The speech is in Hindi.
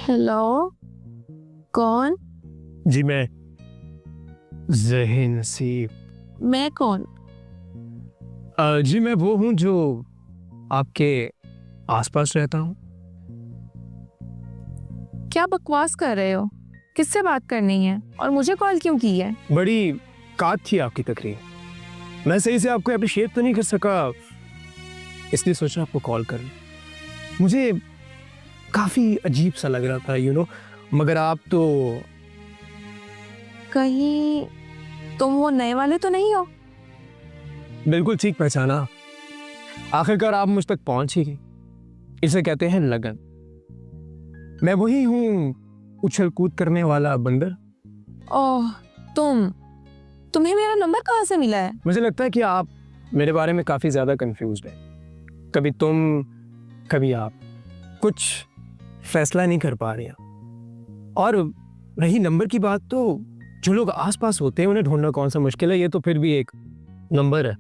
हेलो, कौन? जी मैं ज़हीन नसीब। मैं कौन? जी मैं वो हूँ जो आपके आसपास रहता हूँ। क्या बकवास कर रहे हो? किससे बात करनी है और मुझे कॉल क्यों की है? बड़ी काट थी आपकी तकरीर, मैं सही से आपको अप्रिशिएट तो नहीं कर सका, इसलिए सोचा आपको कॉल कर लूं। मुझे काफ़ी अजीब सा लग रहा था मगर आप तो कहीं तुम वो नए वाले तो नहीं हो? बिल्कुल ठीक पहचाना। आखिरकार आप मुझ तक पहुंच ही गई। इसे कहते हैं लगन। मैं वही हूँ, उछल कूद करने वाला बंदर। ओह, तुम्हें मेरा नंबर कहाँ से मिला है? मुझे लगता है कि आप मेरे बारे में काफ़ी ज़्यादा कंफ्यूज्ड हैं। कभी तुम, कभी आप, कुछ फैसला नहीं कर पा रहे हैं। और रही नंबर की बात, तो जो लोग आसपास होते हैं उन्हें ढूंढना कौन सा मुश्किल है, ये तो फिर भी एक नंबर है।